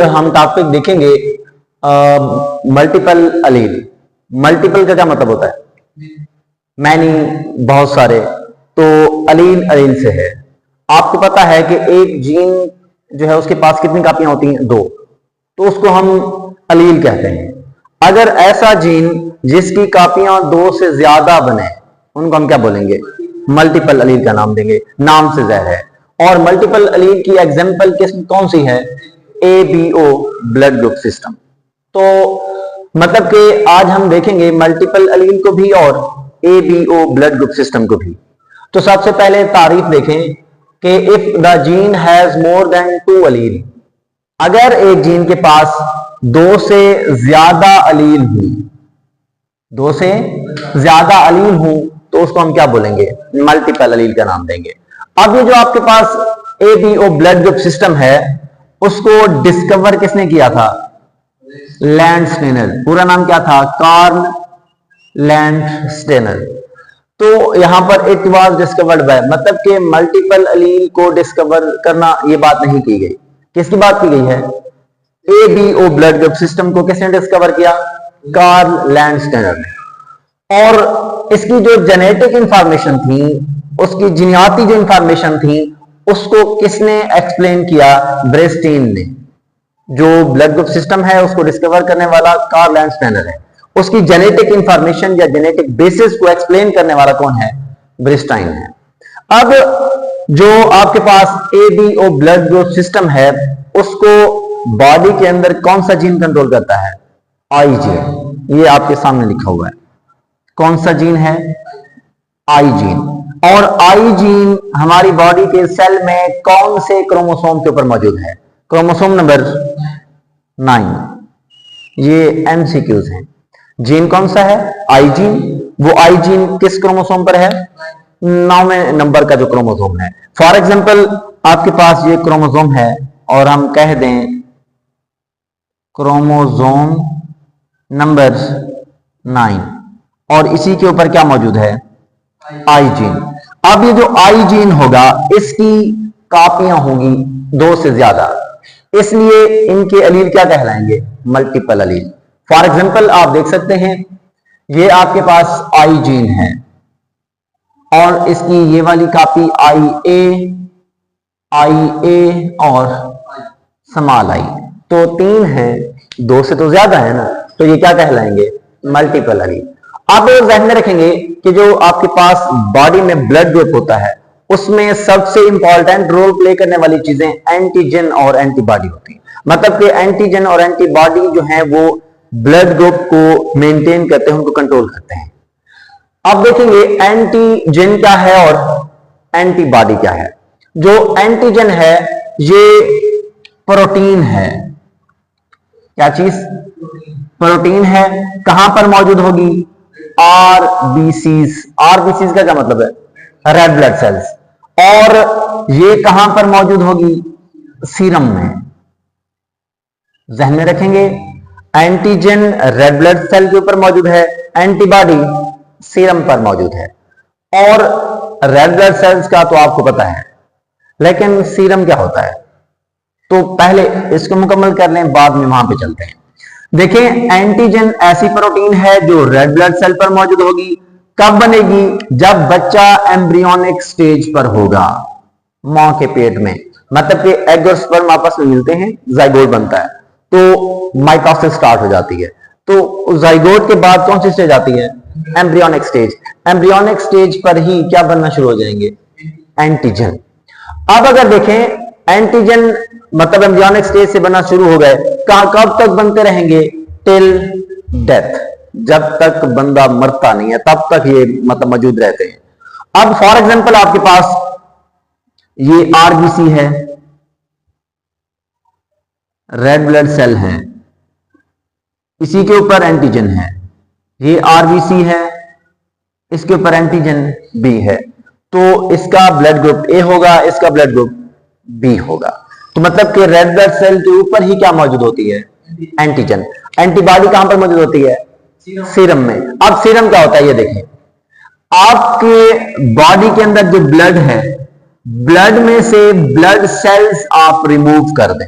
हम टॉपिक देखेंगे मल्टीपल अलील। मल्टीपल का क्या मतलब होता है? मैनी, बहुत सारे। तो अलील अलील से है। आपको पता है कि एक जीन जो है उसके पास कितनी कापियां होती हैं? 2। तो उसको हम अलील कहते हैं। अगर ऐसा जीन जिसकी कापियां 2 से ज्यादा बने, उनको हम क्या बोलेंगे? मल्टीपल अलील का नाम देंगे। नाम से ज़ाहिर है। और मल्टीपल अलील की एग्जांपल कौन सी है? ABO blood group system. तो मतलब कि आज हम देखेंगे मल्टीपल अलील को भी और ABO ब्लड ग्रुप सिस्टम को भी। तो सबसे पहले तारीफ देखें कि if the gene has more than 2 अलील, अगर एक जीन के पास 2 से ज्यादा अलील हो, 2 से ज्यादा अलील हो, तो उसको हम क्या बोलेंगे? मल्टीपल अलील का नाम देंगे। अब ये जो आपके पास ABO ब्लड ग्रुप सिस्टम है, उसको डिस्कवर किसने किया था? लैंडस्टेनर। पूरा नाम क्या था? Karl Landsteiner. तो यहां पर इट वाज डिस्कवर्ड बाय, मतलब कि मल्टीपल अलील को डिस्कवर करना, ये बात नहीं की गई। किसकी बात की गई है? ABO ब्लड ग्रुप सिस्टम को किसने डिस्कवर किया? कार्ल लैंडस्टेनर ने। और इसकी जो जेनेटिक इंफॉर्मेशन थी, उसकी जीनियाती जो इंफॉर्मेशन थी, उसको किसने एक्सप्लेन किया? ब्रेस्टीन ने। जो ब्लड ग्रुप सिस्टम है उसको डिस्कवर करने वाला कार्ल लैंडस्टेनर है। उसकी जेनेटिक इंफॉर्मेशन या जेनेटिक बेसिस को एक्सप्लेन करने वाला कौन है? ब्रेस्टाइन है। अब जो आपके पास ABO ब्लड ग्रुप सिस्टम है, उसको बॉडी के अंदर कौन सा जीन कंट्रोल करता है? आई जीन। ये आपके सामने लिखा हुआ है। कौन सा जीन है? आई जीन। और आई जीन हमारी बॉडी के सेल में कौन से क्रोमोसोम के ऊपर मौजूद है? Chromosome number 9। ये MCQs हैं। जीन कौन सा है? आई जीन। वो आई जीन किस क्रोमोसोम पर है? 9वें नंबर का जो क्रोमोसोम है। फॉर एग्जांपल आपके पास ये क्रोमोसोम है और हम कह दें क्रोमोसोम नंबर 9, और इसी के ऊपर क्या मौजूद है? आई जीन। अब ये जो आई जीन होगा, इसकी कापियां होंगी 2 से ज्यादा, इसलिए इनके अलील क्या कहलाएंगे? Multiple Aleel. फॉर एग्जांपल आप देख सकते हैं, ये आपके पास आई जीन है और इसकी ये वाली कापी IA और स्मॉल आई, तो 3 है, 2 से तो ज्यादा है ना, तो ये क्या कहलाएंगे? मल्टीपल अलील। आप ध्यान में रखेंगे कि जो आपके पास बॉडी में ब्लड ग्रुप होता है, उसमें सबसे इंपॉर्टेंट रोल प्ले करने वाली चीजें एंटीजन और एंटीबॉडी होती है। मतलब कि एंटीजन और एंटीबॉडी जो है वो ब्लड ग्रुप को मेंटेन करते हैं, उनको कंट्रोल करते हैं। अब देखेंगे एंटीजन क्या है और एंटीबॉडी क्या है। जो एंटीजन है ये प्रोटीन है। क्या चीज? प्रोटीन है। कहां पर मौजूद होगी? RBCs। RBCs का क्या मतलब है? Red blood cells. और ये कहां पर मौजूद होगी? सीरम में। ध्यान में रखेंगे, एंटीजन रेड ब्लड सेल के ऊपर मौजूद है, एंटीबॉडी सीरम पर मौजूद है। और रेड ब्लड सेल्स का तो आपको पता है, लेकिन सीरम क्या होता है? तो पहले इसको मुकम्मल कर लें, बाद में वहां पे चलते हैं। देखें, एंटीजन ऐसी प्रोटीन है जो रेड ब्लड सेल पर मौजूद होगी। कब बनेगी? जब बच्चा एम्ब्रियोनिक स्टेज पर होगा, मां के पेट में। मतलब कि एग और स्पर्म आपस में मिलते हैं, जाइगोट बनता है, तो माइटोसिस स्टार्ट हो जाती है। तो जाइगोट के बाद कौन सी स्टेज आती है? Embryonic stage. एम्ब्रियोनिक स्टेज पर ही क्या बनना शुरू हो जाएंगे? एंटीजन। अब अगर देखें, एंटीजन मतलब एम्ब्रियोनिक स्टेज से बनना शुरू हो गए, कब तक बनते रहेंगे? Till death. जब तक बंदा मरता नहीं है तब तक ये मतलब मौजूद रहते हैं। अब फॉर एग्जांपल आपके पास ये RBC है, रेड ब्लड सेल है, इसी के ऊपर एंटीजन है। ये RBC है, इसके ऊपर एंटीजन B है, तो इसका ब्लड ग्रुप A होगा, इसका ब्लड ग्रुप B होगा। तो मतलब कि रेड ब्लड सेल के ऊपर ही क्या मौजूद होती है? एंटीजन। एंटीबॉडी कहां पर मौजूद होती है? सीरम में। अब सीरम क्या होता है ये देखें, आपके बॉडी के अंदर जो ब्लड है, ब्लड में से ब्लड सेल्स आप रिमूव कर दें,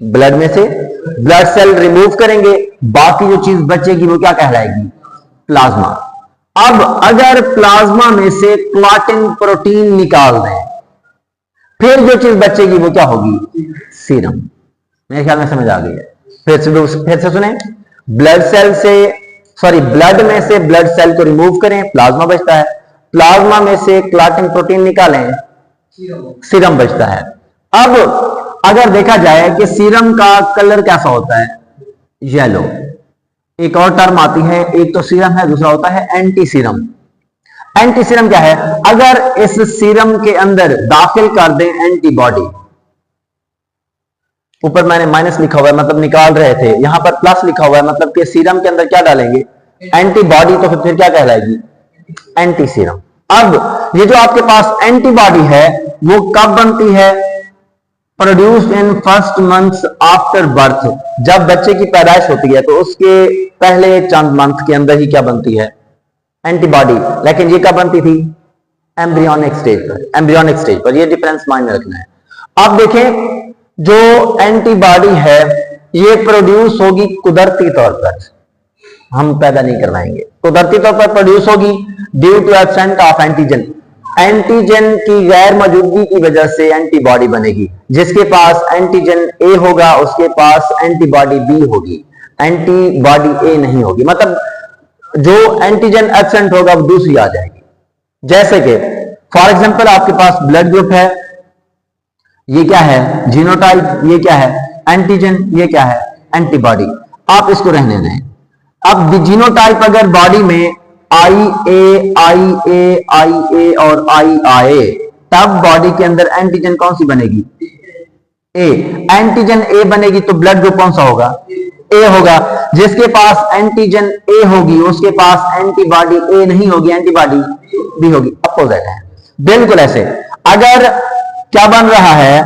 ब्लड में से ब्लड सेल रिमूव करेंगे, बाकी जो चीज बचेगी वो क्या कहलाएगी? प्लाज्मा। अब अगर प्लाज्मा में से क्लॉटिंग प्रोटीन निकाल दें, फिर जो चीज बचेगी वो क्या होगी? सीरम। मेरे ख्याल में समझ आ गई है। फिर से सुने, ब्लड में से ब्लड सेल को रिमूव करें, प्लाज्मा बचता है। प्लाज्मा में से क्लॉटिंग प्रोटीन निकालें, सीरम बचता है। अब अगर देखा जाए कि सीरम का कलर कैसा होता है? येलो। एक और टर्म आती है, एक तो सीरम है, दूसरा होता है एंटी सीरम। एंटी सीरम क्या है? अगर इस सीरम के अंदर दाखिल कर दें एंटीबॉडी, ऊपर मैंने माइनस लिखा हुआ है मतलब निकाल रहे थे, यहां पर प्लस लिखा हुआ है मतलब कि सीरम के अंदर क्या डालेंगे? एंटीबॉडी। तो फिर क्या कहलाएगी? Antiserum. अब ये जो आपके पास एंटीबॉडी है वो कब बनती है? Produced in first months after birth. जब बच्चे की पैदाइश होती है तो उसके पहले चंद मंथ के अंदर ही क्या बनती है? एंटीबॉडी। लेकिन ये कब बनती थी? एम्ब्रियोनिक स्टेज पर। एम्ब्रियोनिक स्टेज पर, ये डिफरेंस माइंड में रखना है। अब देखें, जो एंटीबॉडी है ये प्रोड्यूस होगी कुदरती तौर पर, हम पैदा नहीं करवाएंगे, कुदरती तौर पर प्रोड्यूस होगी due to absent of antigen. Antigen की गैर मौजूदगी की वजह से एंटीबॉडी बनेगी। जिसके पास एंटीजन ए होगा उसके पास एंटीबॉडी बी होगी, एंटीबॉडी ए नहीं होगी। मतलब जो एंटीजन एब्सेंट होगा वो दूसरी आ जाएगी। जैसे कि फॉर एग्जांपल आपके पास ब्लड ग्रुप है, ये क्या है? जीनोटाइप। ये क्या है? एंटीजन। ये क्या है? एंटीबॉडी। आप इसको रहने दें। अब जीनोटाइप अगर बॉडी में IA, IA, IA और I आए, तब बॉडी के अंदर एंटीजन कौन सी बनेगी? ए। एंटीजन ए बनेगी तो ब्लड ग्रुप कौन सा होगा? ए होगा। जिसके पास एंटीजन ए होगी उसके पास एंटीबॉडी ए नहीं होगी, एंटीबॉडी बी होगी। अपोजिट है बिल्कुल ऐसे। अगर क्या बन रहा है?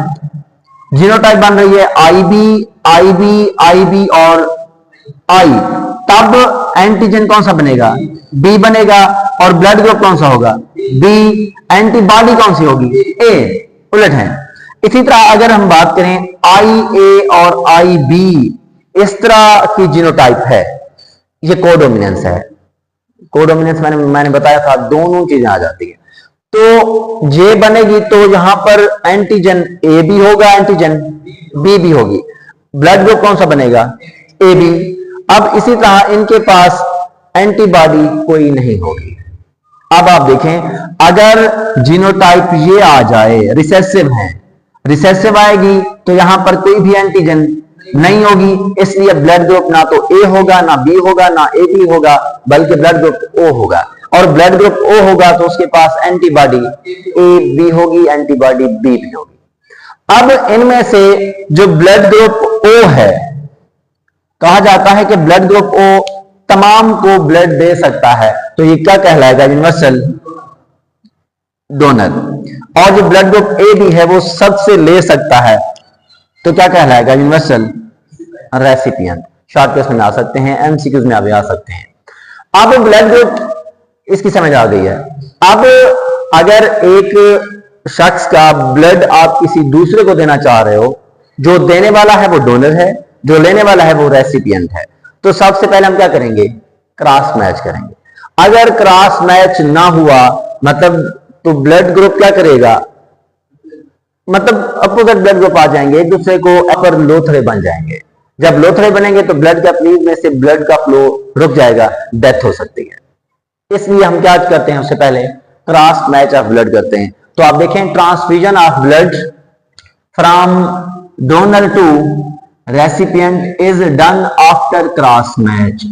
जीनोटाइप बन रही है IB, IB, IB और I, तब एंटीजन कौन सा बनेगा? बी बनेगा। और ब्लड ग्रुप कौन सा होगा? बी। एंटीबॉडी कौन सी होगी? ए। उलट है। इसी तरह अगर हम बात करें IA और IB, इस तरह की जीनोटाइप है, ये कोडोमिनेंस है। कोडोमिनेंस मैंने बताया था, दोनों चीजें आ जाती है। तो ये बनेगी तो यहां पर एंटीजन ए भी होगा, एंटीजन बी भी होगी। ब्लड ग्रुप कौन सा बनेगा? A B. अब इसी तरह इनके पास एंटीबॉडी कोई नहीं होगी। अब आप देखें, अगर जीनोटाइप ये आ जाए, रिसेसिव है, रिसेसिव आएगी तो यहां पर कोई भी एंटीजन नहीं होगी, इसलिए ब्लड ग्रुप ना तो ए होगा, ना बी होगा, ना ए बी होगा, बल्कि ब्लड ग्रुप ओ होगा। और ब्लड ग्रुप ओ होगा तो उसके पास एंटीबॉडी ए बी होगी, एंटीबॉडी बी भी होगी। अब इनमें से जो ब्लड ग्रुप ओ है, कहा जाता है कि ब्लड ग्रुप ओ तमाम को ब्लड दे सकता है, तो ये क्या कहलाएगा? Universal donor. और जो ब्लड ग्रुप ए बी है वो सबसे ले सकता है, तो क्या कहलाएगा? Universal recipient. शॉर्ट क्वेश्चन में आ सकते हैं, एमसीक्यूज में भी आ सकते हैं। अब ब्लड ग्रुप इसकी समझ आ गई है। अब अगर एक शख्स का ब्लड आप किसी दूसरे को देना चाह रहे हो, जो देने वाला है वो डोनर है, जो लेने वाला है वो रेसिपिएंट है, तो सबसे पहले हम क्या करेंगे? क्रॉस मैच करेंगे। अगर क्रॉस मैच ना हुआ मतलब तो ब्लड ग्रुप क्या करेगा? मतलब अपोजिट ब्लड ग्रुप आ जाएंगे, एक दूसरे को अपर लोथड़े बन जाएंगे। जब लोथड़े बनेंगे तो ब्लड का प्लीज में से ब्लड का फ्लो रुक जाएगा, डेथ हो सकती है। इसलिए हम क्या करते हैं? उससे पहले क्रॉस मैच ऑफ ब्लड करते हैं। तो आप देखें, transfusion of blood from donor to recipient is done after cross match.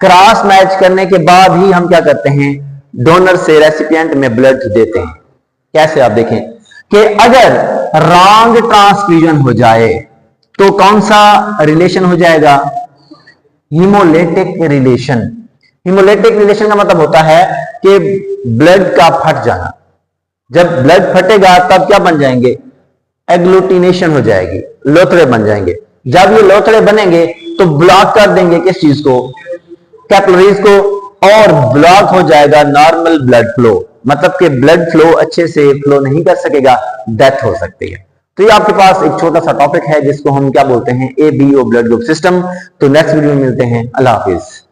Cross match करने के बाद ही हम क्या करते हैं? डोनर से रेसिपिएंट में ब्लड देते हैं। कैसे? आप देखें कि अगर रॉन्ग ट्रांसफ्यूजन हो जाए तो कौन सा रिलेशन हो जाएगा? Haemolytic relation. हीमोलिटिक रिलेशन का मतलब होता है कि ब्लड का फट जाना। जब ब्लड फटेगा तब क्या बन जाएंगे? एग्लूटिनेशन हो जाएगी, लोथड़े बन जाएंगे। जब ये लोथड़े बनेंगे तो ब्लॉक कर देंगे किस चीज को? कैपिलरीज को, और ब्लॉक हो जाएगा नॉर्मल ब्लड फ्लो। मतलब कि ब्लड फ्लो अच्छे से फ्लो नहीं कर सकेगा, डेथ हो सकती है। तो ये आपके पास एक छोटा सा टॉपिक है जिसको हम क्या बोलते हैं, A B O blood group system. तो नेक्स्ट वीडियो में मिलते हैं। अल्लाह हाफिज।